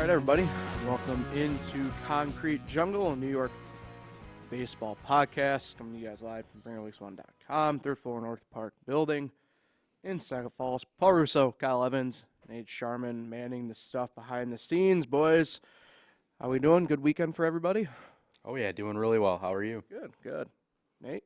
right, everybody. Welcome into Concrete Jungle, a New York baseball podcast. Coming to you guys live from FingerLeaks1.com, third floor North Park building in Saginaw Falls. Paul Russo, Kyle Evans, Nate Sharman manning the stuff behind the scenes. Boys, how we doing? Good weekend for everybody? Oh, yeah, doing really well. How are you? Good. Nate?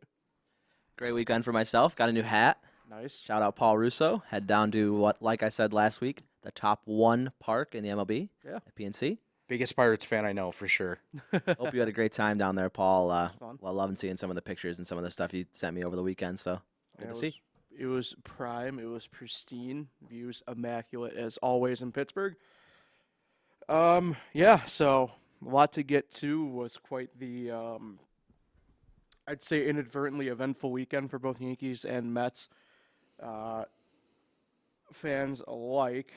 Great weekend for myself. Got a new hat. Nice. Shout out Paul Russo. Head down to like I said last week, the top one park in the MLB at PNC. Biggest Pirates fan I know, for sure. Hope you had a great time down there, Paul. Fun. Well, loving seeing some of the pictures and some of the stuff you sent me over the weekend. So good to see. It was prime. It was pristine. Views immaculate as always in Pittsburgh. So a lot to get to. Was quite the I'd say inadvertently eventful weekend for both Yankees and Mets fans alike.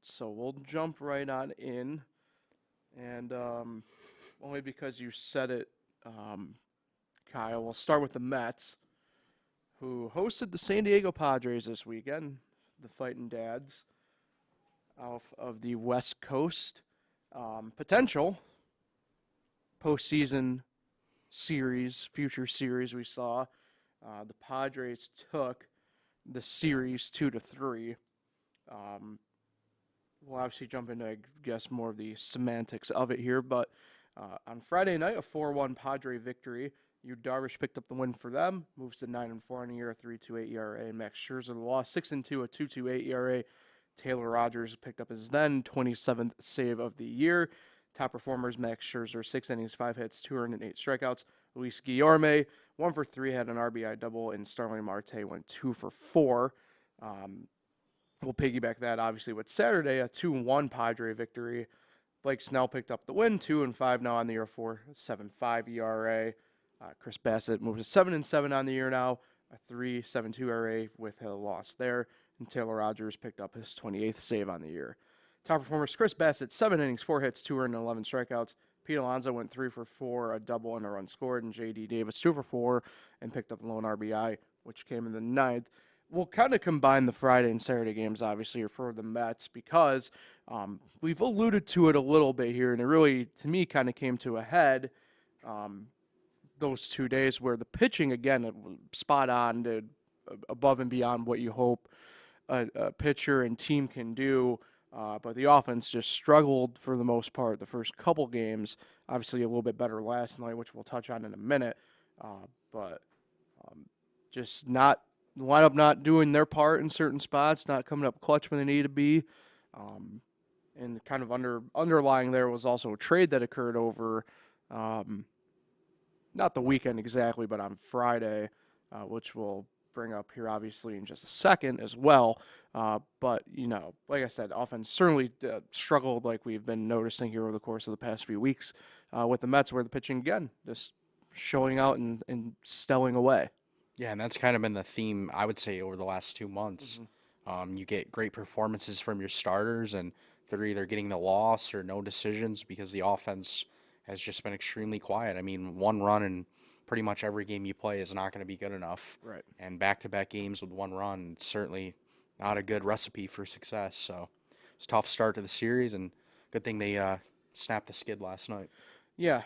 So we'll jump right on in, and only because you said it, Kyle, we'll start with the Mets, who hosted the San Diego Padres this weekend, the Fightin' Dads, off of the West Coast. Potential postseason future series we saw. The Padres took the series 2-3. We'll obviously jump into, I guess, more of the semantics of it here, but on Friday night, a 4-1 Padre victory. Darvish picked up the win for them, moves to 9-4 on the year, a 3.28 ERA. And Max Scherzer the loss, 6-2, a 2.28 ERA. Taylor Rogers picked up his then 27th save of the year. Top performers, Max Scherzer, 6 innings, 5 hits, 208 strikeouts. Luis Guillorme, 1 for 3, had an RBI double, and Starling Marte went 2 for 4. We'll piggyback that, obviously, with Saturday, a 2-1 Padre victory. Blake Snell picked up the win, 2-5 now on the year, 4.75 ERA. Chris Bassett moves to 7-7 on the year now, a 3.72 ERA with a loss there. And Taylor Rogers picked up his 28th save on the year. Top performers, Chris Bassett, 7 innings, 4 hits, 211 strikeouts. Pete Alonso went 3 for 4, a double and a run scored. And J.D. Davis, 2 for 4, and picked up the lone RBI, which came in the 9th. We'll kind of combine the Friday and Saturday games, obviously, for the Mets, because we've alluded to it a little bit here, and it really, to me, kind of came to a head those 2 days where the pitching, again, spot on, did above and beyond what you hope a pitcher and team can do. But the offense just struggled for the most part the first couple games. Obviously, a little bit better last night, which we'll touch on in a minute. But just not the lineup not doing their part in certain spots, not coming up clutch when they need to be. And kind of underlying there was also a trade that occurred over, not the weekend exactly, but on Friday, which we'll bring up here obviously in just a second as well. But, like I said, offense certainly struggled like we've been noticing here over the course of the past few weeks with the Mets, where the pitching, again, just showing out and stelling away. Yeah, and that's kind of been the theme, I would say, over the last 2 months. Mm-hmm. You get great performances from your starters, and they're either getting the loss or no decisions because the offense has just been extremely quiet. I mean, 1 run in pretty much every game you play is not going to be good enough. Right. And back-to-back games with 1 run, it's certainly not a good recipe for success. So it's a tough start to the series, and good thing they snapped the skid last night. Yeah,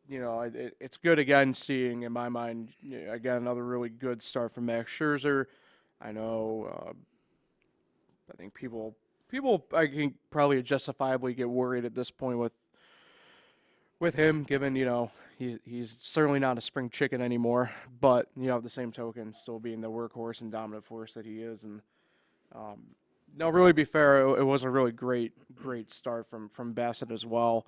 it's good, again, seeing, in my mind, again, another really good start from Max Scherzer. I know, I think people, I think, probably justifiably get worried at this point with him, given, he's certainly not a spring chicken anymore, but, at the same token, still being the workhorse and dominant force that he is. And, no, really, be fair, it was a really great start from Bassett as well.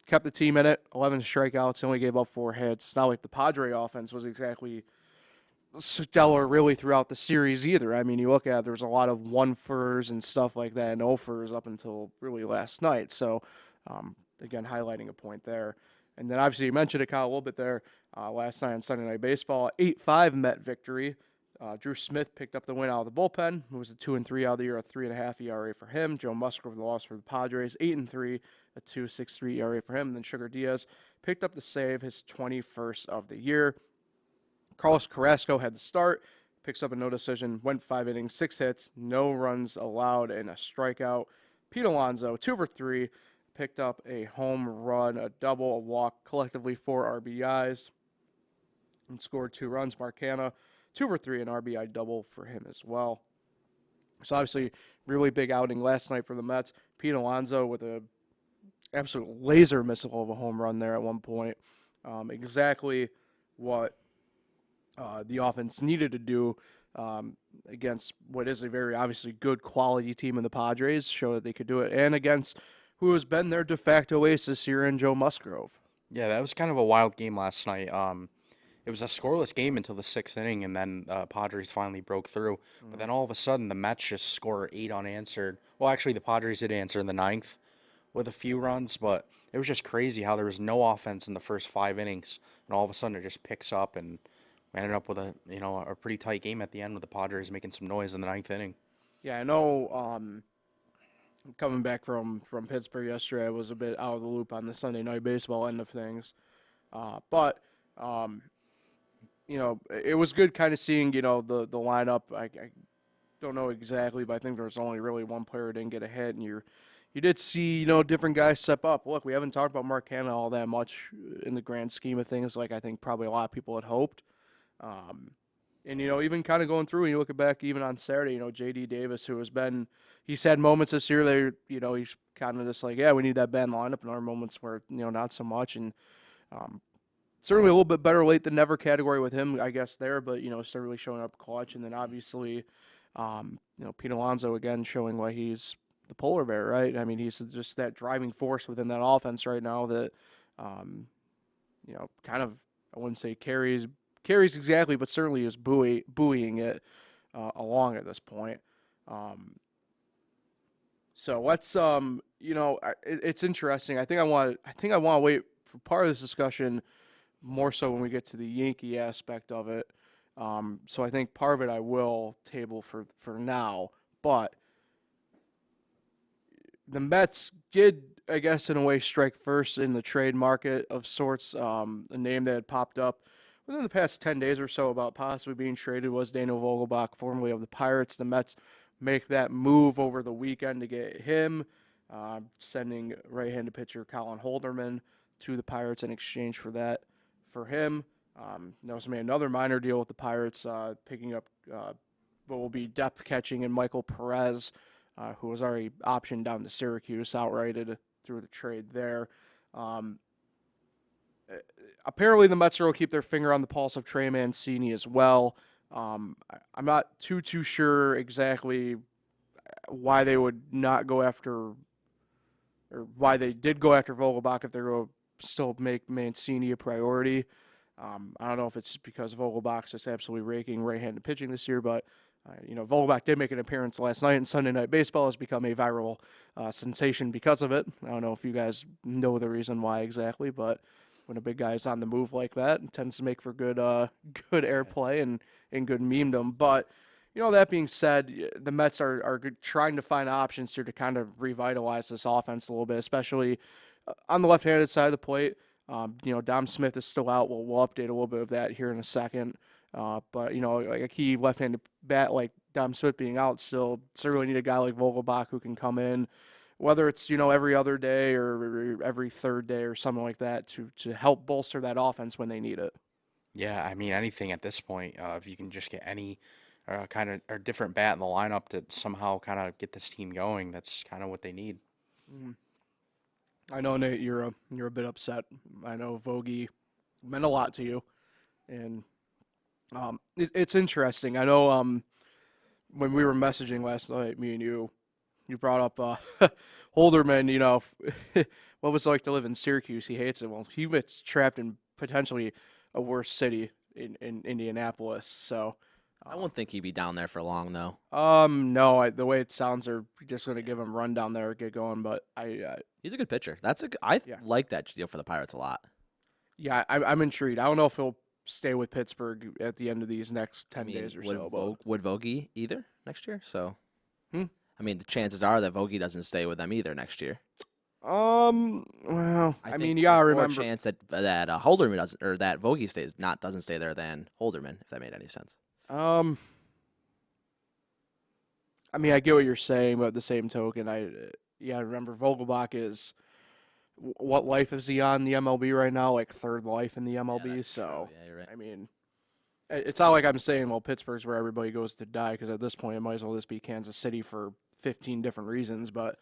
Kept the team in it, 11 strikeouts, only gave up 4 hits. It's not like the Padre offense was exactly stellar really throughout the series either. I mean, you look at it, there was a lot of 1-fers and stuff like that, and 0-fers up until really last night. So, again, highlighting a point there. And then obviously you mentioned it, Kyle, a little bit there. Last night on Sunday Night Baseball, 8-5 Met victory. Drew Smith picked up the win out of the bullpen. It was a 2-3 out of the year, a 3.5 ERA for him. Joe Musgrove, the loss for the Padres, 8-3, a 2.63 ERA for him. And then Sugar Diaz picked up the save, his 21st of the year. Carlos Carrasco had the start, picks up a no decision, went 5 innings, 6 hits, no runs allowed, and a strikeout. Pete Alonso, 2 for 3, picked up a home run, a double, a walk, collectively 4 RBIs, and scored 2 runs. Mark Canha, 2 for 3, an RBI double for him as well. So obviously, really big outing last night for the Mets. Pete Alonso with a absolute laser missile of a home run there at one point. Exactly what the offense needed to do against what is a very obviously good quality team in the Padres, show that they could do it, and against who has been their de facto ace this year in Joe Musgrove. Yeah, that was kind of a wild game last night. It was a scoreless game until the 6th inning, and then Padres finally broke through. But then all of a sudden, the Mets just score 8 unanswered. Well, actually, the Padres did answer in the 9th with a few runs, but it was just crazy how there was no offense in the first 5 innings, and all of a sudden it just picks up, and we ended up with a pretty tight game at the end with the Padres making some noise in the 9th inning. Yeah, I know. Coming back from Pittsburgh yesterday, I was a bit out of the loop on the Sunday Night Baseball end of things, but it was good kind of seeing the lineup. I don't know exactly, but I think there was only really one player who didn't get a hit, and you did see different guys step up. Look, we haven't talked about Mark Canha all that much in the grand scheme of things, like I think probably a lot of people had hoped. And even kind of going through, and you look back even on Saturday, J.D. Davis, who he's had moments this year that he's kind of just like, yeah, we need that bat in the lineup, and other moments where not so much, and certainly a little bit better late than never category with him, I guess there, but still really showing up clutch, and then obviously, Pete Alonso again showing why he's the polar bear, right? I mean, he's just that driving force within that offense right now that, kind of, I wouldn't say carries exactly, but certainly is buoying it along at this point. So let's, it's interesting. I think I want to wait for part of this discussion more so when we get to the Yankee aspect of it. So I think part of it I will table for now, but the Mets did, I guess, in a way, strike first in the trade market of sorts. A name that had popped up within the past 10 days or so about possibly being traded was Daniel Vogelbach, formerly of the Pirates. The Mets make that move over the weekend to get him, sending right-handed pitcher Colin Holderman to the Pirates in exchange for that for him. They also made another minor deal with the Pirates, picking up what will be depth catching in Michael Perez, who was already optioned down to Syracuse, outrighted through the trade there. Apparently, the Mets will keep their finger on the pulse of Trey Mancini as well. I'm not too sure exactly why they would not go after, or why they did go after Vogelbach if they're going to still make Mancini a priority. I don't know if it's because Vogelbach's just absolutely raking right-handed pitching this year, but Vogelbach did make an appearance last night, and Sunday Night Baseball has become a viral sensation because of it. I don't know if you guys know the reason why exactly, but when a big guy is on the move like that, it tends to make for good airplay and good memedom. But, that being said, the Mets are trying to find options here to kind of revitalize this offense a little bit, especially on the left-handed side of the plate. Dom Smith is still out. We'll update a little bit of that here in a second. But, like a key left-handed bat like Dom Smith being out still really need a guy like Vogelbach who can come in, whether it's, every other day or every third day or something like that to help bolster that offense when they need it. Yeah, I mean, anything at this point, if you can just get any kind of or different bat in the lineup to somehow kind of get this team going, that's kind of what they need. I know, Nate, you're a bit upset. I know Vogie meant a lot to you, and it's interesting. I know when we were messaging last night, me and you brought up Holderman. What was it like to live in Syracuse? He hates it. Well, he gets trapped in potentially a worse city in Indianapolis. So I wouldn't think he'd be down there for long, though. No. The way it sounds, they're just going to give him run down there, get going. But he's a good pitcher. I like that deal for the Pirates a lot. Yeah, I'm intrigued. I don't know if he'll stay with Pittsburgh at the end of these next 10 days or so. Would Vogie either next year? So, I mean, the chances are that Vogie doesn't stay with them either next year. Well, I mean, you gotta remember more chance that Holderman doesn't, or that Vogie doesn't stay there than Holderman, if that made any sense. mean, I get what you're saying, but at the same token, I remember Vogelbach is what life is he on the MLB right now? Like third life in the MLB. that's So true. Yeah, you're right. I mean, it's not like I'm saying, well, Pittsburgh's where everybody goes to die, because at this point it might as well just be Kansas City for 15 different reasons. But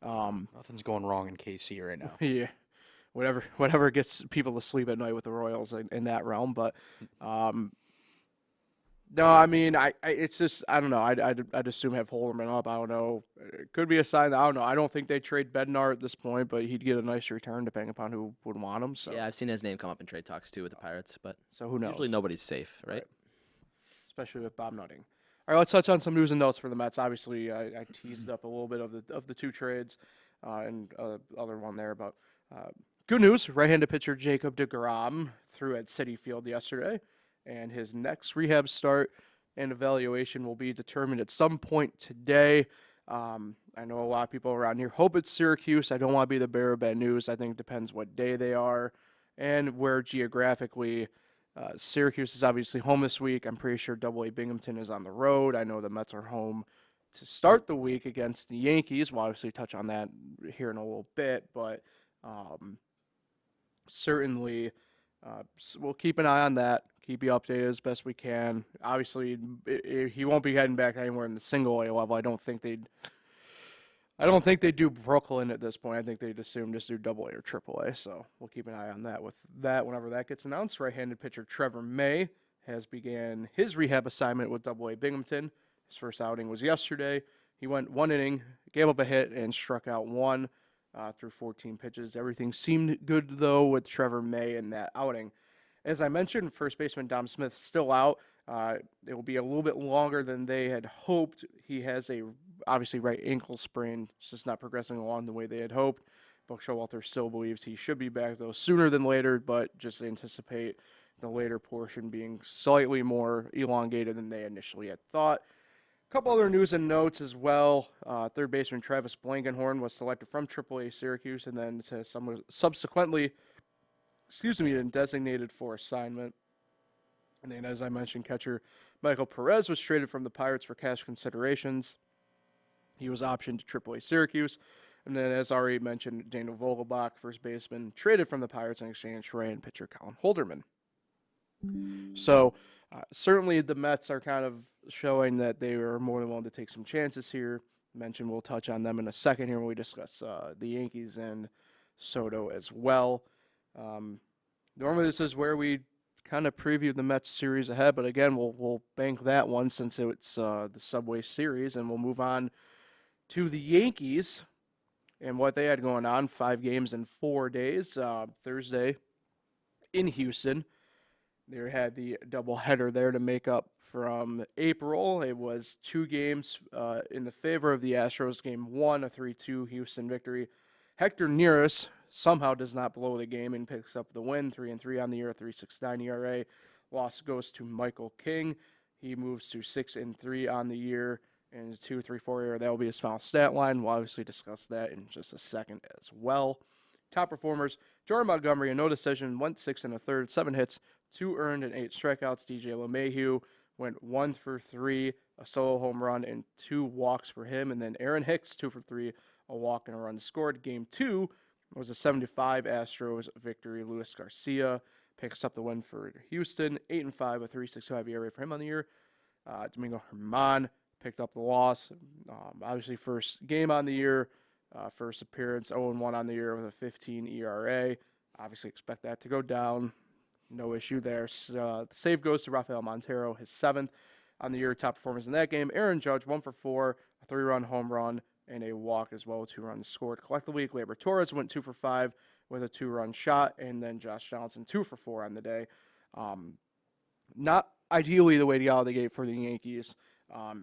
Nothing's going wrong in KC right now. yeah, whatever gets people to sleep at night with the Royals in that realm. But no, I mean, it's just, I don't know. I'd assume have Holderman up. I don't know. It could be a sign that, I don't know. I don't think they trade Bednar at this point, but he'd get a nice return depending upon who would want him. So Yeah, I've seen his name come up in trade talks too with the Pirates, but so who knows? usually nobody's safe, right? Especially with Bob Nutting. All right, let's touch on some news and notes for the Mets. Obviously, I teased up a little bit of the two trades and other one there, but good news: right-handed pitcher Jacob deGrom threw at Citi Field yesterday, and his next rehab start and evaluation will be determined at some point today. I know a lot of people around here hope it's Syracuse. I don't want to be the bearer of bad news. I think it depends what day they are and where geographically. Syracuse is obviously home this week. I'm pretty sure AA Binghamton is on the road. I know the Mets are home to start the week against the Yankees. We'll obviously touch on that here in a little bit, but certainly we'll keep an eye on that. Keep you updated as best we can. Obviously, he won't be heading back anywhere in the single A level. I don't think they do Brooklyn at this point. I think they'd assume just do AA or AAA. So we'll keep an eye on that. With that, whenever that gets announced, right-handed pitcher Trevor May has began his rehab assignment with AA Binghamton. His first outing was yesterday. He went 1 inning, gave up a hit, and struck out 1 through 14 pitches. Everything seemed good, though, with Trevor May in that outing. As I mentioned, first baseman Dom Smith still out. It will be a little bit longer than they had hoped. He has obviously right ankle sprain. It's just not progressing along the way they had hoped. Buck Showalter still believes he should be back, though, sooner than later, but just anticipate the later portion being slightly more elongated than they initially had thought. A couple other news and notes as well. Third baseman Travis Blankenhorn was selected from AAA Syracuse and then subsequently been designated for assignment. And then, as I mentioned, catcher Michael Perez was traded from the Pirates for cash considerations. He was optioned to AAA Syracuse. And then, as already mentioned, Daniel Vogelbach, first baseman, traded from the Pirates in exchange for right-hand pitcher Colin Holderman. So, certainly the Mets are kind of showing that they are more than willing to take some chances here. Mentioned we'll touch on them in a second here when we discuss the Yankees and Soto as well. Normally this is where we kind of preview the Mets series ahead, but again, we'll bank that one since it's the Subway Series, and we'll move on to the Yankees and what they had going on. 5 games in 4 days. Thursday in Houston, they had the doubleheader there to make up from April. It was 2 games in the favor of the Astros. Game 1, a 3-2 Houston victory. Hector Neris somehow does not blow the game and picks up the win. 3-3 on the year, 3.69 ERA. Loss goes to Michael King. He moves to 6-3 on the year and 2.34 ERA. That will be his final stat line. We'll obviously discuss that in just a second as well. Top performers: Jordan Montgomery, a no decision, went 6 1/3, 7 hits, 2 earned and 8 strikeouts. DJ LeMahieu went 1 for 3, a solo home run and 2 walks for him. And then Aaron Hicks, 2 for 3, a walk and a run scored. Game 2 was a 75 Astros victory. Luis Garcia picks up the win for Houston, 8-5, a 3.65 ERA for him on the year. Domingo Germán picked up the loss. Obviously, first game on the year, first appearance, 0-1 on the year with a 15 ERA. Obviously, expect that to go down. No issue there. The save goes to Rafael Montero, his 7th on the year. Top performers in that game. Aaron Judge, 1 for 4, a 3-run home run, and a walk as well, 2 runs scored. Collectively, Gleyber Torres went 2 for 5 with a 2-run shot, and then Josh Johnson 2 for 4 on the day. Not ideally the way to get out of the gate for the Yankees. I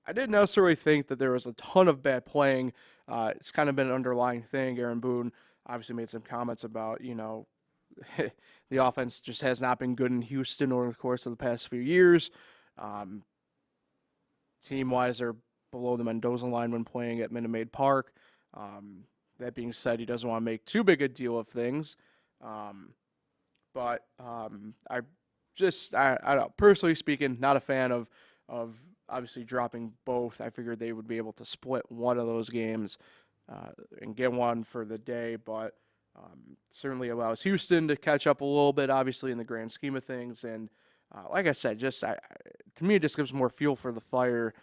didn't necessarily think that there was a ton of bad playing. It's kind of been an underlying thing. Aaron Boone obviously made some comments about, the offense just has not been good in Houston over the course of the past few years. Team-wise, they're below the Mendoza line when playing at Minute Maid Park. That being said, he doesn't want to make too big a deal of things. But I don't know, personally speaking, not a fan of obviously dropping both, I figured they would be able to split one of those games and get one for the day, but certainly allows Houston to catch up a little bit, obviously, in the grand scheme of things. And like I said, to me, it just gives more fuel for the fire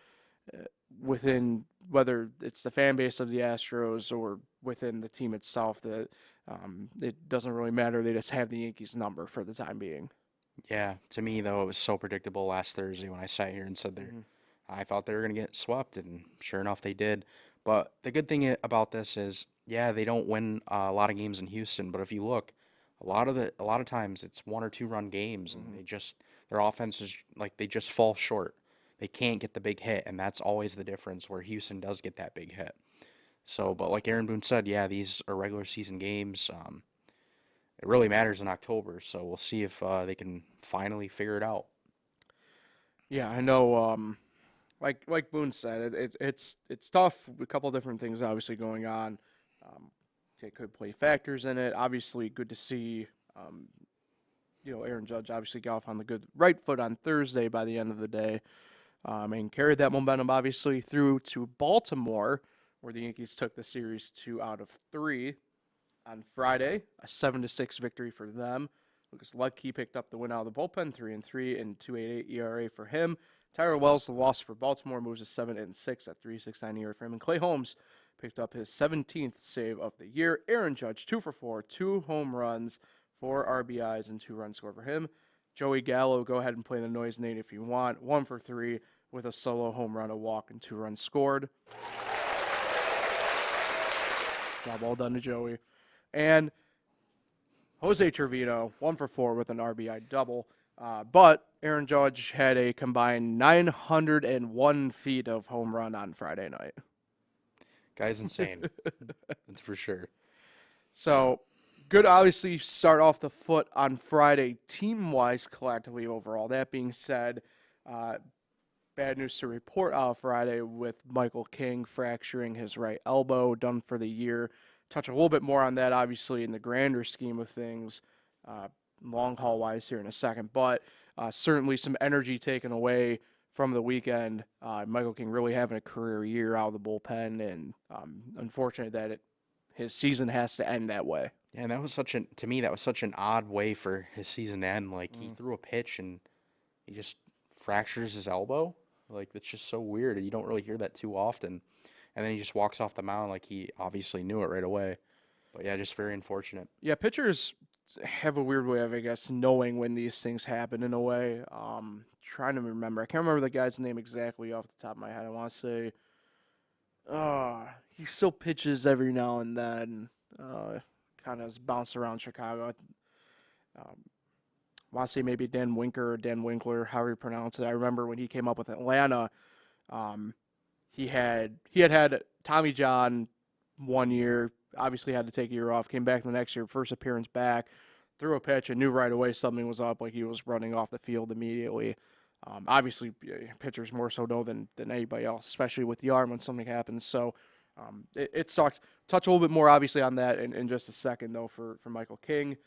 within, whether it's the fan base of the Astros or within the team itself, that it doesn't really matter. They just have the Yankees number for the time being. Yeah, to me though, it was so predictable last Thursday when I sat here and said I thought they were going to get swept, and sure enough, they did. But the good thing about this is, yeah, they don't win a lot of games in Houston, but if you look, a lot of times it's 1 or 2 run games, and their offense is like they just fall short. They can't get the big hit, and that's always the difference where Houston does get that big hit. So, but like Aaron Boone said, yeah, these are regular season games. It really matters in October, so we'll see if they can finally figure it out. Yeah, I know. Like Boone said, it's tough. A couple different things obviously going on. It could play factors in it. Obviously, good to see. Aaron Judge obviously got off on the good right foot on Thursday by the end of the day, and carried that momentum obviously through to Baltimore, where the Yankees took the series 2 out of 3 on Friday, a 7-6 victory for them. Lucas Luetke picked up the win out of the bullpen, 3-3 and 2.88 ERA for him. Tyler Wells, the loss for Baltimore, moves to 7-6 at 3.69 ERA for him. And Clay Holmes picked up his 17th save of the year. Aaron Judge, 2 for 4, 2 home runs, 4 RBIs, and 2 runs scored for him. Joey Gallo, go ahead and play the noise, Nate, if you want. 1 for 3 with a solo home run, a walk, and 2 runs scored. Job well done to Joey. And Jose Trevino, 1 for 4 with an RBI double. But Aaron Judge had a combined 901 feet of home run on Friday night. Guy's insane. That's for sure. So, good, obviously, start off the foot on Friday, team-wise, collectively overall. That being said, bad news to report out Friday with Michael King fracturing his right elbow, done for the year. Touch a little bit more on that, obviously, in the grander scheme of things, long haul-wise here in a second. But certainly some energy taken away from the weekend. Michael King really having a career year out of the bullpen, and unfortunate that his season has to end that way. Yeah, and that was to me, that was such an odd way for his season to end. Like, he threw a pitch and he just fractures his elbow. Like, that's just so weird. You don't really hear that too often. And then he just walks off the mound like he obviously knew it right away. But yeah, just very unfortunate. Yeah, pitchers have a weird way of, I guess, knowing when these things happen in a way. Trying to remember. I can't remember the guy's name exactly off the top of my head. I want to say, he still pitches every now and then. Kind of bounced around Chicago. I want to say maybe Dan Winker or Dan Winkler, however you pronounce it. I remember when he came up with Atlanta, he had Tommy John one year, obviously had to take a year off, came back the next year, first appearance back, threw a pitch and knew right away something was up, like he was running off the field immediately. Obviously, pitchers more so know than anybody else, especially with the arm when something happens. So it sucks. Touch a little bit more, obviously, on that in just a second, though, for Michael King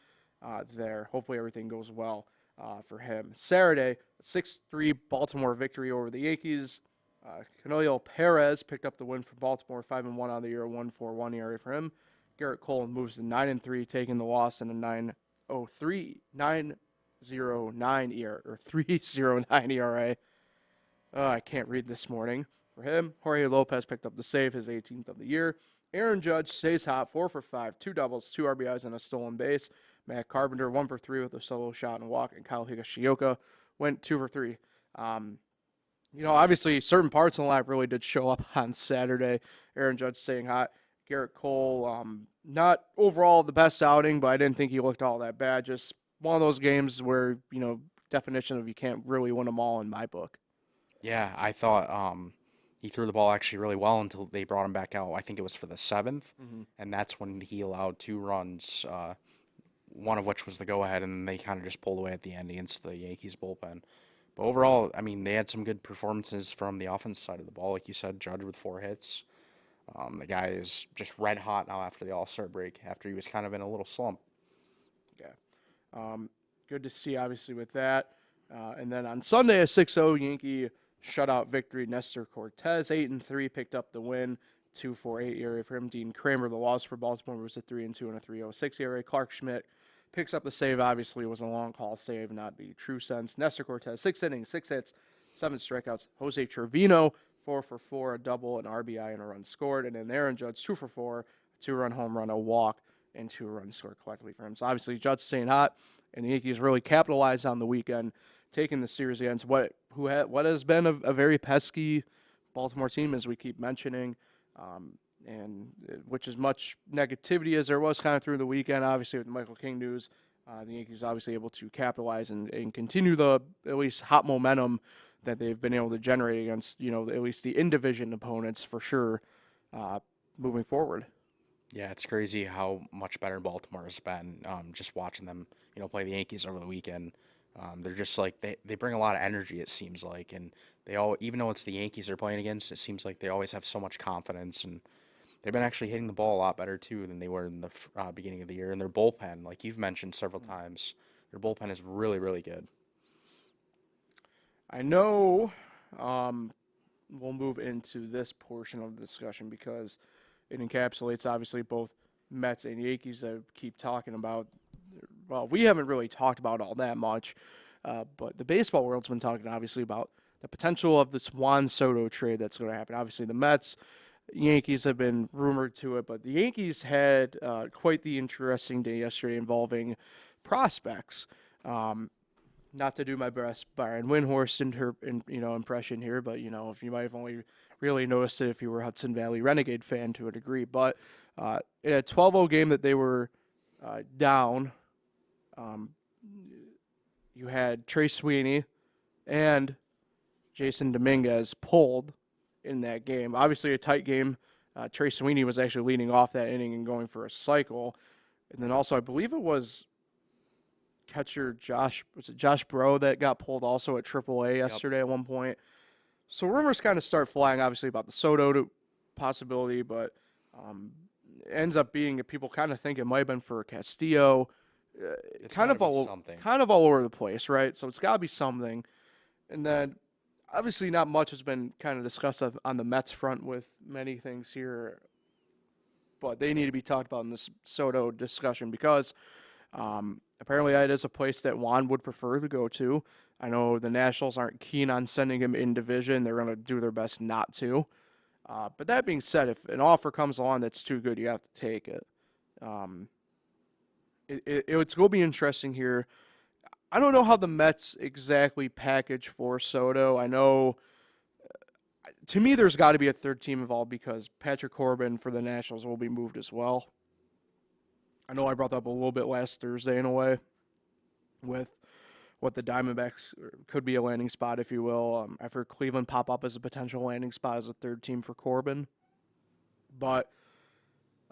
there. Hopefully everything goes well for him. Saturday, 6-3 Baltimore victory over the Yankees. Canelo Perez picked up the win for Baltimore, 5-1 on the year, 1.41 ERA for him. Garrett Cole moves to 9-3, taking the loss in a 9.09 ERA or 3.09 ERA. I can't read this morning for him. Jorge Lopez picked up the save, his 18th of the year. Aaron Judge stays hot, 4 for 5, 2 doubles, 2 RBIs, and a stolen base. Matt Carpenter, 1 for 3 with a solo shot and walk, and Kyle Higashioka went 2 for 3. Obviously, certain parts in the lineup really did show up on Saturday. Aaron Judge staying hot. Garrett Cole, not overall the best outing, but I didn't think he looked all that bad. Just one of those games where, definition of you can't really win them all in my book. Yeah, I thought he threw the ball actually really well until they brought him back out. I think it was for the 7th, and that's when he allowed 2 runs, one of which was the go-ahead, and they kind of just pulled away at the end against the Yankees bullpen. But overall, I mean, they had some good performances from the offense side of the ball. Like you said, Judge with 4 hits. The guy is just red hot now after the All-Star break, after he was kind of in a little slump. Yeah. Good to see, obviously, with that. And then on Sunday, a 6-0 Yankee shutout victory. Nestor Cortez, 8-3, picked up the win. 2.48 ERA for him. Dean Kramer, the loss for Baltimore, was a 3-2 and a 3.06 ERA. Clark Schmidt picks up the save. Obviously, it was a long haul save, not the true sense. Nestor Cortez, 6 innings, 6 hits, 7 strikeouts. Jose Trevino, 4 for 4, a double, an RBI, and a run scored. And then Aaron Judge, 2 for 4, a 2-run home run, a walk, and 2 runs scored collectively for him. So obviously, Judge staying hot, and the Yankees really capitalized on the weekend, taking the series against what has been a very pesky Baltimore team, as we keep mentioning. And which as much negativity as there was kind of through the weekend, obviously with the Michael King news, the Yankees obviously able to capitalize and continue the at least hot momentum that they've been able to generate against, at least the in-division opponents for sure, moving forward. Yeah, it's crazy how much better Baltimore has been. Just watching them, play the Yankees over the weekend. They're just like they bring a lot of energy, it seems like, and they all, even though it's the Yankees they're playing against, it seems like they always have so much confidence, and they've been actually hitting the ball a lot better too than they were in the beginning of the year. And their bullpen, like you've mentioned several times, their bullpen is really, really good. I know. We'll move into this portion of the discussion because it encapsulates obviously both Mets and Yankees that I keep talking about. Well, we haven't really talked about all that much, but the baseball world's been talking obviously about the potential of this Juan Soto trade that's going to happen. Obviously, the Mets, Yankees have been rumored to it, but the Yankees had quite the interesting day yesterday involving prospects. Not to do my best Byron Windhorst impression here, but if you might have only really noticed it if you were a Hudson Valley Renegade fan to a degree. But in a 12-0 game that they were down, you had Trey Sweeney and Jason Dominguez pulled in that game. Obviously a tight game. Trey Sweeney was actually leading off that inning and going for a cycle. And then also I believe it was catcher Josh Bro that got pulled also at AAA yesterday at one point. So rumors kind of start flying obviously about the Soto possibility, but it ends up being, people kind of think it might have been for Castillo. It's kind of all over the place, right? So it's got to be something. And then obviously not much has been kind of discussed on the Mets front with many things here, but they need to be talked about in this Soto discussion because apparently that is a place that Juan would prefer to go to. I know the Nationals aren't keen on sending him in division. They're going to do their best not to. But that being said, if an offer comes along that's too good, you have to take it. It's going to be interesting here. I don't know how the Mets exactly package for Soto. I know, to me, there's got to be a third team involved because Patrick Corbin for the Nationals will be moved as well. I know I brought that up a little bit last Thursday in a way with what the Diamondbacks could be a landing spot, if you will. I've heard Cleveland pop up as a potential landing spot as a third team for Corbin. But,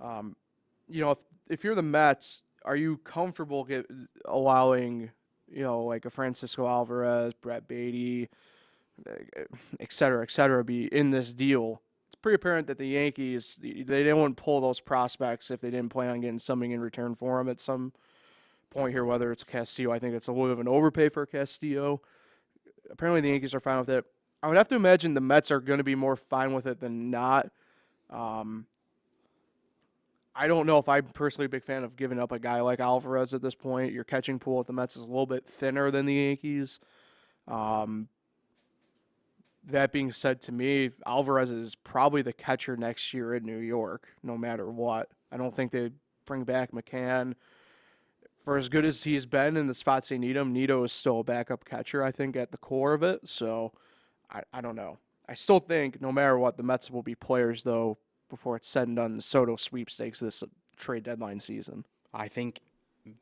if you're the Mets, are you comfortable allowing, like a Francisco Alvarez, Brett Beatty, et cetera, be in this deal? It's pretty apparent that the Yankees, they didn't pull those prospects if they didn't plan on getting something in return for them at some point here, whether it's Castillo. I think it's a little bit of an overpay for Castillo. Apparently the Yankees are fine with it. I would have to imagine the Mets are going to be more fine with it than not. I don't know if I'm personally a big fan of giving up a guy like Alvarez at this point. Your catching pool at the Mets is a little bit thinner than the Yankees. That being said, to me, Alvarez is probably the catcher next year in New York, no matter what. I don't think they bring back McCann. For as good as he's been in the spots they need him, Nito is still a backup catcher, I think, at the core of it. So, I don't know. I still think, no matter what, the Mets will be players, though, before it's said and done, the Soto sweepstakes this trade deadline season. I think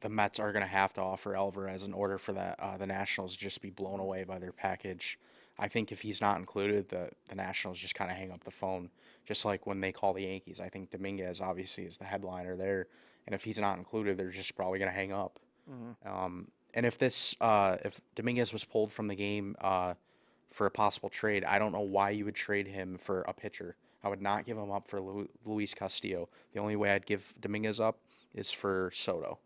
the Mets are going to have to offer Alvarez in order for that the Nationals to just be blown away by their package. I think if he's not included, the Nationals just kind of hang up the phone, just like when they call the Yankees. I think Dominguez obviously is the headliner there, and if he's not included, they're just probably going to hang up. Mm-hmm. And if Dominguez was pulled from the game for a possible trade, I don't know why you would trade him for a pitcher. I would not give him up for Luis Castillo. The only way I'd give Dominguez up is for Soto,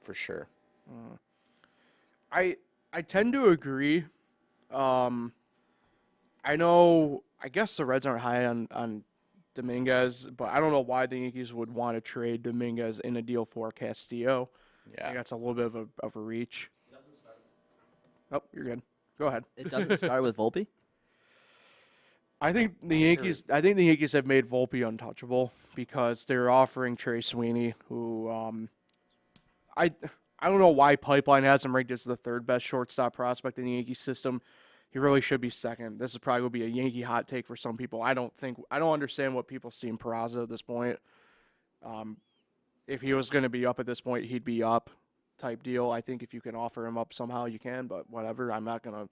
for sure. I tend to agree. I know. I guess the Reds aren't high on Dominguez, but I don't know why the Yankees would want to trade Dominguez in a deal for Castillo. I Yeah. think that's a little bit of a reach. Oh, you're good. Go ahead. It doesn't start with Volpe. I think the Yankees have made Volpe untouchable because they're offering Trey Sweeney, who I don't know why Pipeline has him ranked as the third best shortstop prospect in the Yankee system. He really should be second. This is probably going to be a Yankee hot take for some people. I don't understand what people see in Peraza at this point. If he was going to be up at this point, he'd be up type deal. I think if you can offer him up somehow, you can, but whatever. I'm not going to.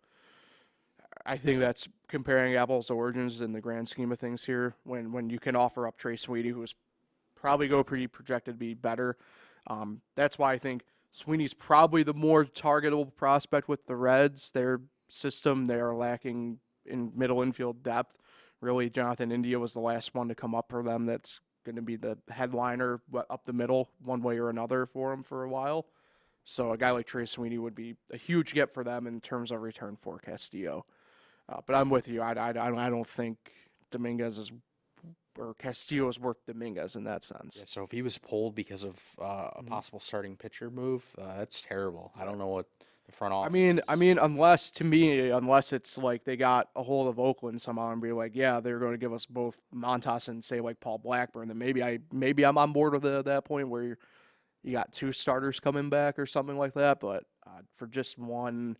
I think that's comparing apples to oranges in the grand scheme of things here when you can offer up Trey Sweeney, who is probably projected to be better. That's why I think Sweeney's probably the more targetable prospect with the Reds. Their system, they are lacking in middle infield depth. Really, Jonathan India was the last one to come up for them. That's going to be the headliner up the middle one way or another for them for a while. So a guy like Trey Sweeney would be a huge get for them in terms of return for Castillo. But I'm with you. I don't think Dominguez or Castillo is worth Dominguez in that sense. Yeah, so if he was pulled because of a possible starting pitcher move, that's terrible. I don't know what the front office. I mean, unless it's like they got a hold of Oakland somehow and be like, yeah, they're going to give us both Montas and say like Paul Blackburn, then maybe I'm on board with it at that point where you got two starters coming back or something like that. But for just one,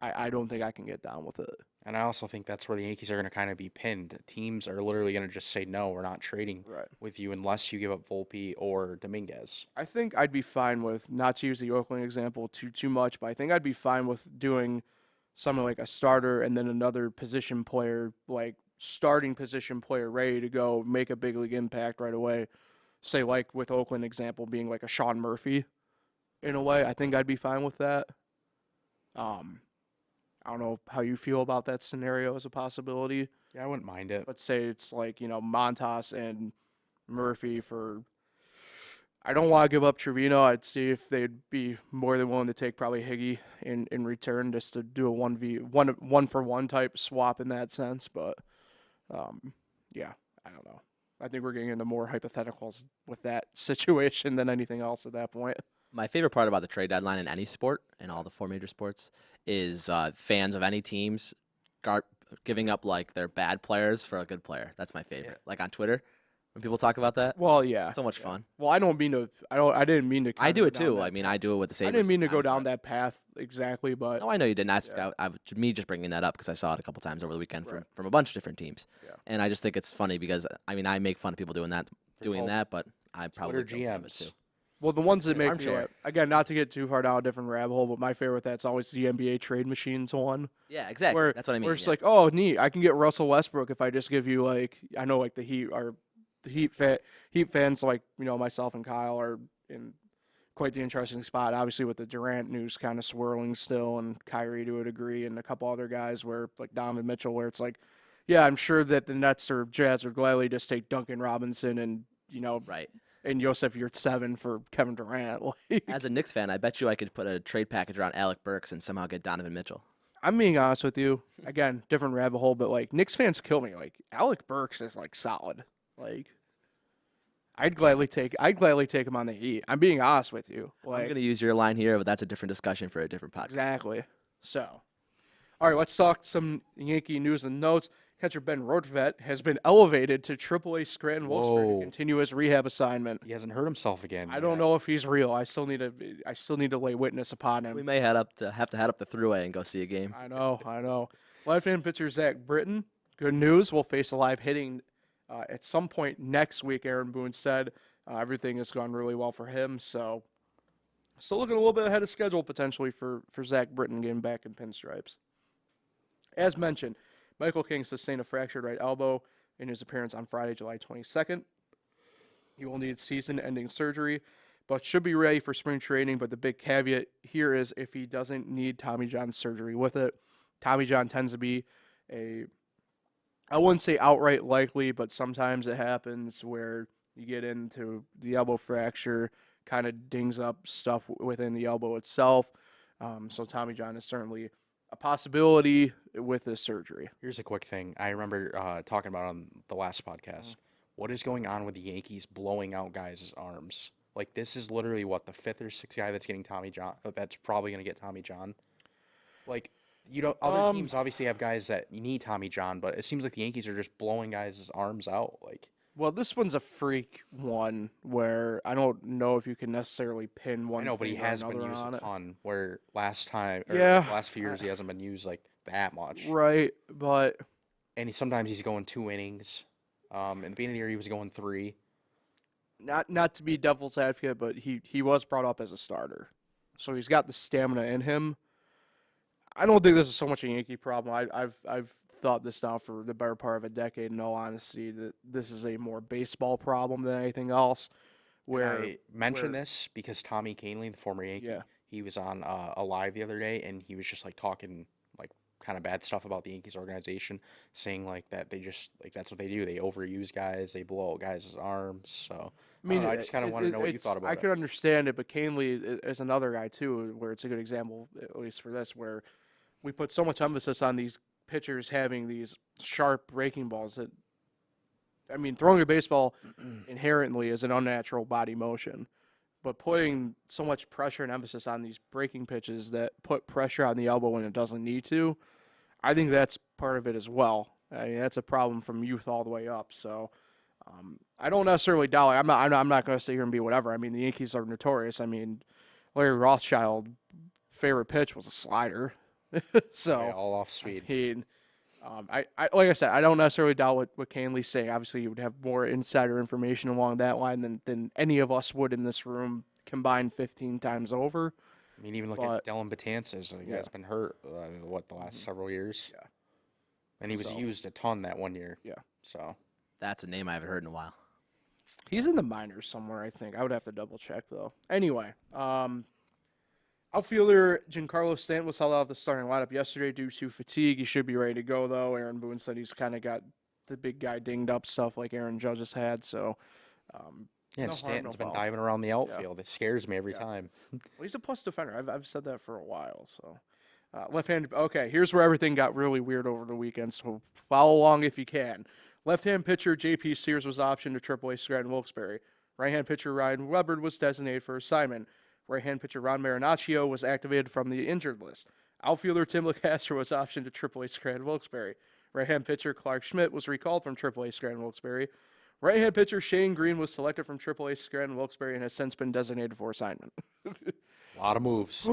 I don't think I can get down with it. And I also think that's where the Yankees are going to kind of be pinned. Teams are literally going to just say, no, we're not trading with you unless you give up Volpe or Dominguez. I think I'd be fine with, not to use the Oakland example too much, but I think I'd be fine with doing something like a starter and then another position player, like starting position player ready to go, make a big league impact right away. Say like with Oakland example being like a Sean Murphy in a way. I think I'd be fine with that. I don't know how you feel about that scenario as a possibility. Yeah, I wouldn't mind it. Let's say it's like, Montas and Murphy for. I don't want to give up Trevino. I'd see if they'd be more than willing to take probably Higgy in return just to do a 1-for-1 type swap in that sense. But, yeah, I don't know. I think we're getting into more hypotheticals with that situation than anything else at that point. My favorite part about the trade deadline in any sport, in all the four major sports, is fans of any teams giving up like their bad players for a good player. That's my favorite. Yeah. Like on Twitter, when people talk about that. Well, yeah, so much fun. Well, I didn't mean to. I do it too. I mean, I do it with the Sabres. I didn't mean to go down that path exactly, but no, I know you didn't. Me just bringing that up because I saw it a couple times over the weekend from a bunch of different teams, and I just think it's funny because I mean I make fun of people doing that, but I probably Twitter don't do it GMs too. Well, the ones that make me, sure. again, not to get too far down a different rabbit hole, but my favorite, that's always the NBA trade machines one. Yeah, exactly. That's what I mean. Where it's like, oh, neat, I can get Russell Westbrook if I just give you, like, I know, like, the Heat fans, like, myself and Kyle are in quite the interesting spot, obviously, with the Durant news kind of swirling still, and Kyrie to a degree, and a couple other guys where, like, Donovan Mitchell, where it's like, yeah, I'm sure that the Nets or Jazz would gladly just take Duncan Robinson and, right. And Joseph Yurtseven for Kevin Durant. As a Knicks fan, I bet you I could put a trade package around Alec Burks and somehow get Donovan Mitchell. I'm being honest with you. Again, different rabbit hole, but like Knicks fans kill me. Like Alec Burks is like solid. Like I'd gladly take him on the Heat. I'm being honest with you. Like, I'm gonna use your line here, but that's a different discussion for a different podcast. Exactly. So, all right, let's talk some Yankee news and notes. Catcher Ben Rortvedt has been elevated to AAA Scranton Wilkes-Barre to continue his rehab assignment. He hasn't hurt himself again. I don't know if he's real. I still need to lay witness upon him. We may have to head up the thruway and go see a game. I know. Left-hand pitcher Zach Britton, good news, will face a live hitting at some point next week, Aaron Boone said. Everything has gone really well for him, so still looking a little bit ahead of schedule potentially for Zach Britton getting back in pinstripes. As mentioned, Michael King sustained a fractured right elbow in his appearance on Friday, July 22nd. He will need season-ending surgery, but should be ready for spring training. But the big caveat here is if he doesn't need Tommy John surgery with it. Tommy John tends to be I wouldn't say outright likely, but sometimes it happens where you get into the elbow fracture, kind of dings up stuff within the elbow itself. So Tommy John is certainly a possibility with this surgery. Here's a quick thing. I remember talking about on the last podcast. What is going on with the Yankees blowing out guys' arms? Like, this is literally, what, the 5th or 6th guy that's getting Tommy John? That's probably going to get Tommy John. Like, you know, other teams obviously have guys that need Tommy John, but it seems like the Yankees are just blowing guys' arms out. Like, Well, this one's a freak one where I don't know if you can necessarily pin one. I know, but he thing or has been another used on a it. ton, where last time, or Yeah. the last few years, he hasn't been used, like, that much. Right, but And sometimes he's going 2 innings. In the beginning of the year, he was going 3. not to be devil's advocate, but he was brought up as a starter, so he's got the stamina in him. I don't think this is so much a Yankee problem. I've thought this now for the better part of a decade. In all honesty, that this is a more baseball problem than anything else. Where I mention this because Tommy Kahnle, the former Yankee, Yeah. he was on a live the other day, and he was just like talking like kind of bad stuff about the Yankees organization, saying like that they just like that's what they do. They overuse guys, they blow out guys' arms. So I mean, I just kind of want to know what you thought about I it. can understand it, but Kahnle is another guy too, where it's a good example, at least for this, where we put so much emphasis on these pitchers having these sharp breaking balls that, I mean, throwing a baseball inherently is an unnatural body motion, but putting so much pressure and emphasis on these breaking pitches that put pressure on the elbow when it doesn't need to, I think that's part of it as well. I mean, that's a problem from youth all the way up. So I don't necessarily doubt. I'm not going to sit here and be whatever. I mean, the Yankees are notorious. I mean, Larry Rothschild favorite pitch was a slider. So Yeah, all off speed. I mean, I like I said, I don't necessarily doubt what Kahnle's saying. Obviously, you would have more insider information along that line than any of us would in this room combined 15 times over. I mean, even look But- at Dylan Betances. Like, Yeah. He's been hurt, the last several years? Yeah. And he was So- used a ton that one year. Yeah. So, That's a name I haven't heard in a while. He's in the minors somewhere, I think. I would have to double check though. Anyway, outfielder Giancarlo Stanton was held out of the starting lineup yesterday due to fatigue. He should be ready to go though. Aaron Boone said he's kind of got the big guy dinged up stuff like Aaron Judge has had. So, yeah, No and harm, Stanton's no been foul. diving around the outfield. It scares me every Yeah. time. well, he's a plus defender. I've said that for a while. So, left-handed. Okay, here's where everything got really weird over the weekend. So follow along if you can. Left-hand pitcher J.P. Sears was optioned to AAA Scranton Wilkes-Barre. Right-hand pitcher Ryan Weber was designated for assignment. Right-hand pitcher Ron Marinaccio was activated from the injured list. Outfielder Tim LeCastro was optioned to AAA Scranton Wilkes-Barre. Right-hand pitcher Clark Schmidt was recalled from AAA Scranton Wilkes-Barre. Right-hand pitcher Shane Green was selected from AAA Scranton Wilkes-Barre and has since been designated for assignment. A lot of moves.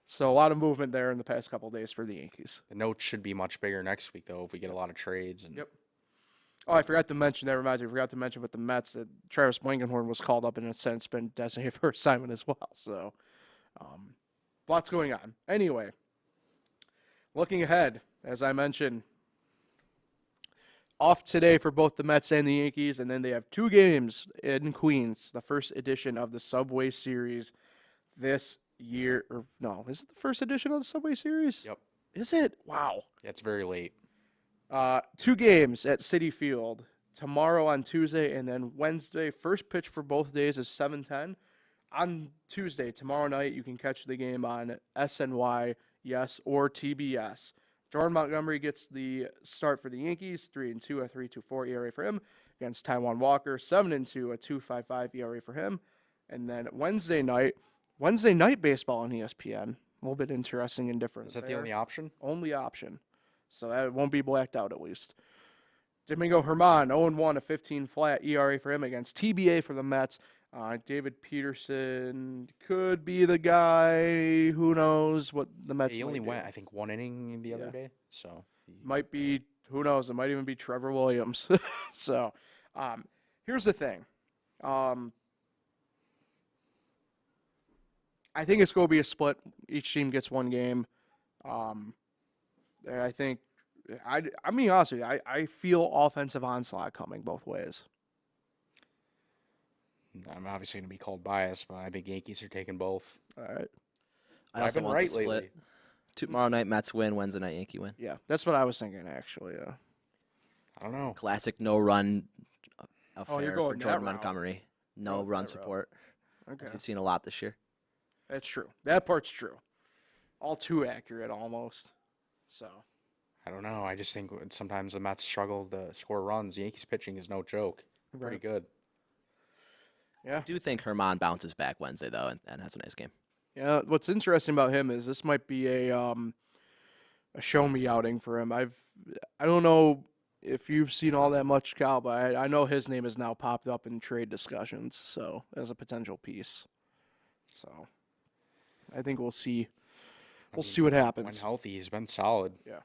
So a lot of movement there in the past couple of days for the Yankees. The note should be much bigger next week, though, if we get a lot of trades. And Yep. Oh, I forgot to mention, that reminds me, I forgot to mention with the Mets that Travis Blankenhorn was called up and has since been designated for assignment as well. So, lots going on. Anyway, looking ahead, as I mentioned, off today for both the Mets and the Yankees, and then they have 2 games in Queens, the first edition of the Subway Series this year. Or no, is it the first edition of the Subway Series? Yep. Is it? Wow. Yeah, it's very late. 2 games at Citi Field tomorrow on Tuesday, and then Wednesday. First pitch for both days is 7:10. On Tuesday, tomorrow night, you can catch the game on SNY, yes, or TBS. Jordan Montgomery gets the start for the Yankees, 3-2, a 3.24 ERA for him, against Taijuan Walker, 7-2, a 2.55 ERA for him. And then Wednesday night baseball on ESPN. A little bit interesting and different. Is that the there. only option? Only option. So that won't be blacked out at least. Domingo Herman, 0-1, a 15 flat ERA for him against TBA for the Mets. David Peterson could be the guy. Who knows what the Mets He only might do. went, I think, 1 inning the other Yeah. day. So Might be, who knows, it might even be Trevor Williams. So, here's the thing. I think it's going to be a split. Each team gets 1 game. And I think, I mean, honestly, I feel offensive onslaught coming both ways. I'm obviously going to be called biased, but I think Yankees are taking both. All right. I I've also been want right the split. lately. Tomorrow night Mets win, Wednesday night Yankee win. Yeah, that's what I was thinking, actually. Yeah. I don't know. Classic no-run affair you're for going that Jordan route. Montgomery. No Going run that route. support. Okay. We've seen a lot this year. That's true. That part's true. All too accurate, almost. So I don't know. I just think sometimes the Mets struggle to score runs. Yankees pitching is no joke. Pretty good. Yeah. I do think Herman bounces back Wednesday, though, and has a nice game. Yeah. What's interesting about him is this might be a show me outing for him. I don't know if you've seen all that much, Kyle, but I know his name has now popped up in trade discussions, so as a potential piece. So I think we'll see. We'll see what When happens. healthy, he's been solid. Yeah.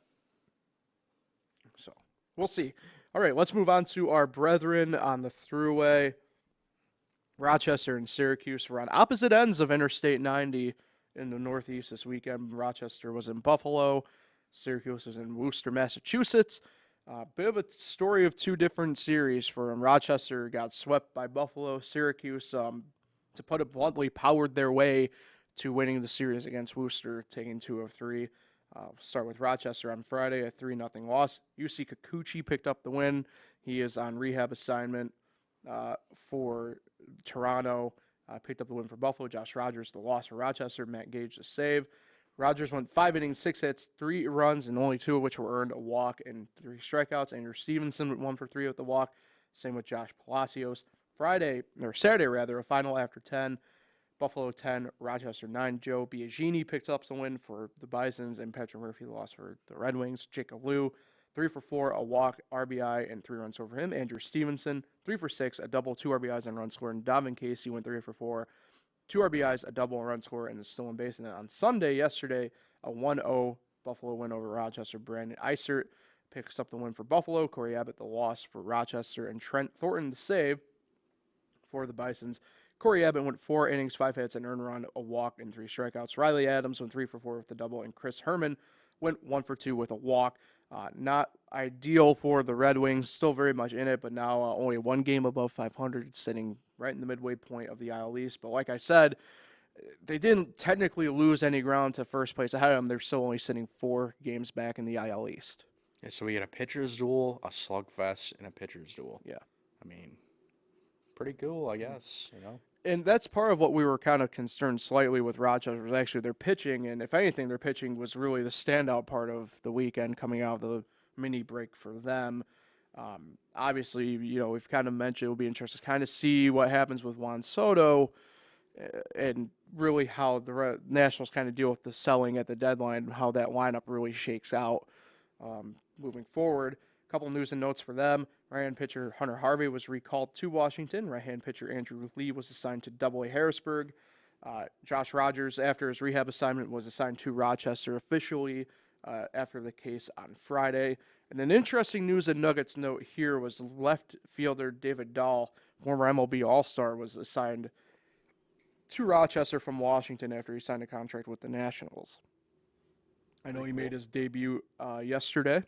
So we'll see. All right, let's move on to our brethren on the throughway. Rochester and Syracuse were on opposite ends of Interstate 90 in the Northeast this weekend. Rochester was in Buffalo. Syracuse was in Worcester, Massachusetts. Bit of a story of two different series for them. Rochester got swept by Buffalo. Syracuse, to put it bluntly, powered their way to winning the series against Worcester, taking 2 of 3. Start with Rochester on Friday, a 3-0 loss. UC Kikuchi picked up the win. He is on rehab assignment for Toronto. Picked up the win for Buffalo. Josh Rogers, the loss for Rochester. Matt Gage, the save. Rogers went 5 innings, 6 hits, 3 runs, and only 2 of which were earned, a walk and 3 strikeouts. Andrew Stevenson went 1 for 3 with the walk. Same with Josh Palacios. Saturday, a final after 10. Buffalo 10, Rochester 9. Joe Biagini picked up some win for the Bisons, and Patrick Murphy the loss for the Red Wings. Jake Alou, 3 for 4, a walk, RBI, and 3 runs over him. Andrew Stevenson, 3 for 6, a double, 2 RBIs and run score. And Davin Casey went 3 for 4, 2 RBIs, a double, and run score, and the stolen base. And then on Sunday, yesterday, a 1-0 Buffalo win over Rochester. Brandon Eisert picks up the win for Buffalo. Corey Abbott the loss for Rochester, and Trent Thornton the save for the Bisons. Corey Abbott went 4 innings, 5 hits, an earned run, a walk, and 3 strikeouts. Riley Adams went 3 for 4 with the double, and Chris Herman went 1 for 2 with a walk. Not ideal for the Red Wings, still very much in it, but now only 1 game above 500, sitting right in the midway point of the IL East. But like I said, they didn't technically lose any ground to first place ahead of them. They're still only sitting 4 games back in the IL East. Yeah, so we had a pitcher's duel, a slugfest, and a pitcher's duel. Yeah. I mean, pretty cool, I guess, And that's part of what we were kind of concerned slightly with Rochester was actually their pitching. And if anything, their pitching was really the standout part of the weekend coming out of the mini break for them. Obviously, we've kind of mentioned it'll be interesting to kind of see what happens with Juan Soto and really how the Nationals kind of deal with the selling at the deadline, how that lineup really shakes out moving forward. A couple news and notes for them. Right-hand pitcher Hunter Harvey was recalled to Washington. Right-hand pitcher Andrew Lee was assigned to Double-A Harrisburg. Josh Rogers, after his rehab assignment, was assigned to Rochester officially after the case on Friday. And an interesting news and Nuggets note here was left fielder David Dahl, former MLB All-Star, was assigned to Rochester from Washington after he signed a contract with the Nationals. I know he made his debut yesterday.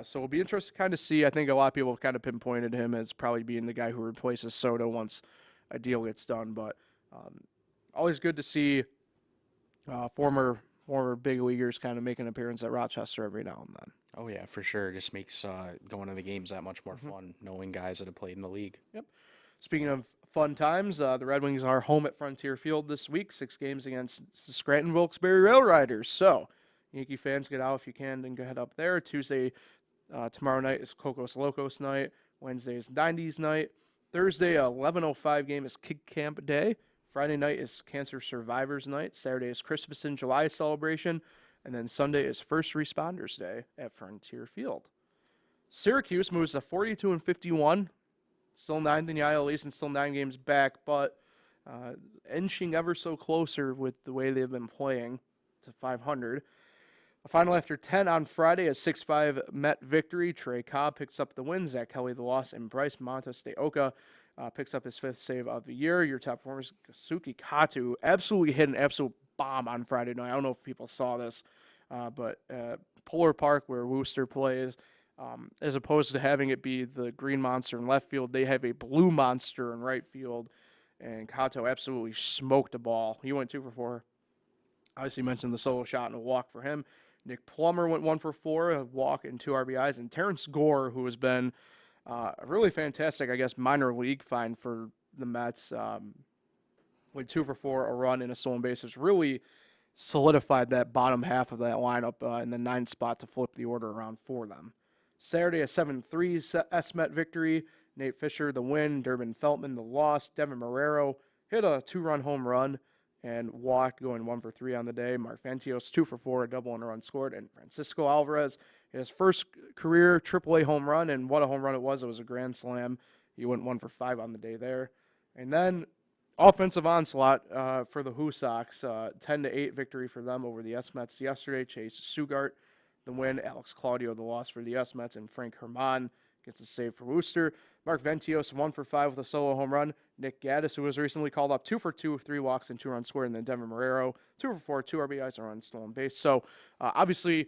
So it'll be interesting to kind of see. I think a lot of people have kind of pinpointed him as probably being the guy who replaces Soto once a deal gets done. But always good to see former big leaguers kind of make an appearance at Rochester every now and then. Oh, yeah, for sure. It just makes going to the games that much more fun, knowing guys that have played in the league. Yep. Speaking of fun times, the Red Wings are home at Frontier Field this week, 6 games against the Scranton Wilkes-Barre Rail Riders. So Yankee fans, get out if you can and go head up there. Tuesday, tomorrow night is Cocos Locos night. Wednesday is 90s night. Thursday, 11:05 game is Kid Camp Day. Friday night is Cancer Survivors Night. Saturday is Christmas in July celebration. And then Sunday is First Responders Day at Frontier Field. Syracuse moves to 42-51. Still 9th in the IL East and still 9 games back, but inching ever so closer with the way they've been playing to 500. A final after 10 on Friday, a 6-5 Met victory. Trey Cobb picks up the win. Zach Kelly the loss, and Bryce Montes de Oca picks up his 5th save of the year. Your top performers, Kasuki Katu, absolutely hit an absolute bomb on Friday night. I don't know if people saw this, but Polar Park, where Worcester plays, as opposed to having it be the green monster in left field, they have a blue monster in right field, and Kato absolutely smoked the ball. He went 2 for 4. Obviously mentioned the solo shot and a walk for him. Nick Plummer went 1 for 4, a walk and 2 RBIs. And Terrence Gore, who has been a really fantastic, minor league find for the Mets, went 2 for 4, a run and a stolen bases. Really solidified that bottom half of that lineup in the 9th spot to flip the order around for them. Saturday, a 7-3 SMET victory. Nate Fisher, the win. Durbin Feltman, the loss. Devin Marrero hit a 2-run home run and walked, going 1 for 3 on the day. Mark Ventios, 2 for 4, a double and a run scored. And Francisco Alvarez, his first career AAA home run, and what a home run it was. It was a grand slam. He went 1 for 5 on the day there. And then offensive onslaught for the Who Sox, 10-8 victory for them over the S-Mets yesterday. Chase Sugart, the win. Alex Claudio, the loss for the S-Mets. And Frank Herman gets a save for Worcester. Mark Ventios, 1 for 5 with a solo home run. Nick Gaddis, who was recently called up, 2 for 2, 3 walks and 2 runs scored. And then Devin Marrero, 2 for 4, 2 RBIs, and a run stolen base. So obviously,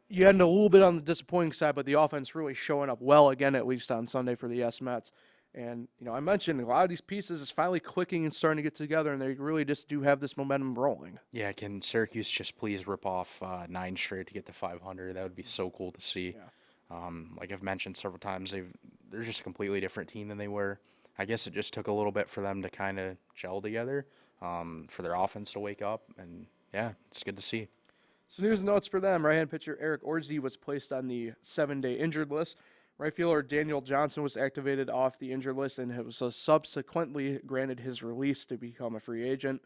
you ended a little bit on the disappointing side, but the offense really showing up well again, at least on Sunday for the S-Mets. And, I mentioned a lot of these pieces is finally clicking and starting to get together, and they really just do have this momentum rolling. Yeah, can Syracuse just please rip off 9 straight to get to 500? That would be so cool to see. Yeah. Like I've mentioned several times, they're just a completely different team than they were. I guess it just took a little bit for them to kind of gel together, for their offense to wake up, and yeah, it's good to see. So news and notes for them. Right-hand pitcher Eric Orzi was placed on the 7-day injured list. Right fielder Daniel Johnson was activated off the injured list and was subsequently granted his release to become a free agent.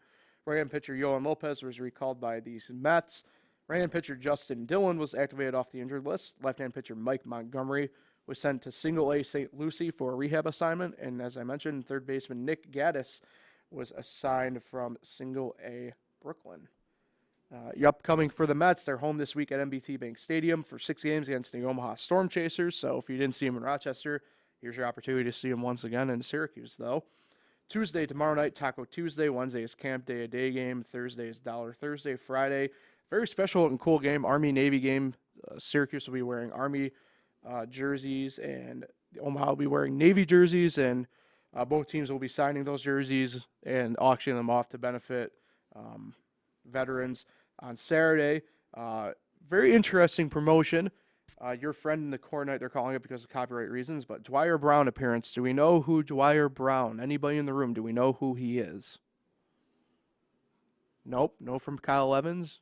Right-hand pitcher Yohan Lopez was recalled by the Mets. Right-hand pitcher Justin Dillon was activated off the injured list. Left-hand pitcher Mike Montgomery was sent to Single-A St. Lucie for a rehab assignment. And as I mentioned, third baseman Nick Gaddis was assigned from Single-A Brooklyn. Upcoming for the Mets, they're home this week at MBT Bank Stadium for 6 games against the Omaha Storm Chasers. So if you didn't see them in Rochester, here's your opportunity to see them once again in Syracuse, though. Tuesday, tomorrow night, Taco Tuesday. Wednesday is Camp Day, a day game. Thursday is Dollar Thursday. Friday, very special and cool game, Army-Navy game. Syracuse will be wearing Army jerseys, and Omaha will be wearing Navy jerseys, and both teams will be signing those jerseys and auctioning them off to benefit veterans on Saturday. Very interesting promotion. Your friend in the corner night, they're calling it because of copyright reasons, but Dwyer Brown appearance. Do we know who Dwyer Brown? Anybody in the room, do we know who he is? Nope. No from Kyle Evans?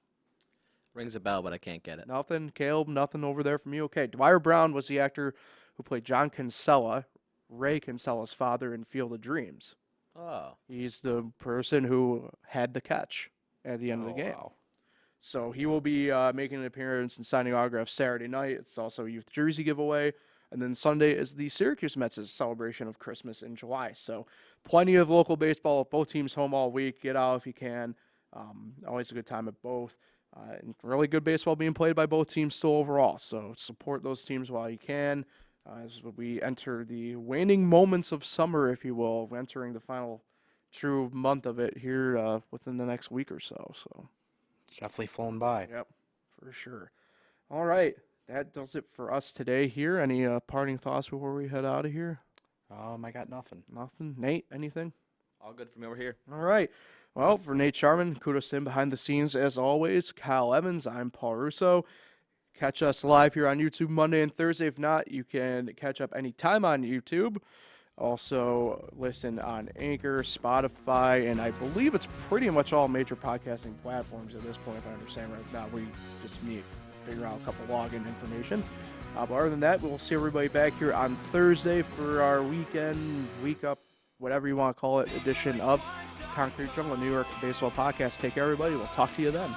Rings a bell, but I can't get it. Nothing. Caleb, nothing over there from you? Okay. Dwyer Brown was the actor who played John Kinsella, Ray Kinsella's father in Field of Dreams. Oh. He's the person who had the catch at the end of the game. Wow. So he will be making an appearance and signing autographs Saturday night. It's also a youth jersey giveaway. And then Sunday is the Syracuse Mets' celebration of Christmas in July. So plenty of local baseball. Both teams home all week. Get out if you can. Always a good time at both. And really good baseball being played by both teams still overall. So support those teams while you can. As we enter the waning moments of summer, if you will, entering the final true month of it here within the next week or so. So It's definitely flown by. yep, for sure. All right, that does it for us today here. Any parting thoughts before we head out of here? I got nothing. Nothing. Nate, anything? All good from over here. All right. Well, for Nate Sharman, kudos to him behind the scenes as always. Kyle Evans, I'm Paul Russo. Catch us live here on YouTube Monday and Thursday. If not, you can catch up anytime on YouTube. Also, listen on Anchor, Spotify, and I believe it's pretty much all major podcasting platforms at this point, if I understand right now. We just need to figure out a couple login information. But other than that, we'll see everybody back here on Thursday for our weekend, week up, whatever you want to call it, edition of Concrete Jungle New York Baseball Podcast. Take care, everybody. We'll talk to you then.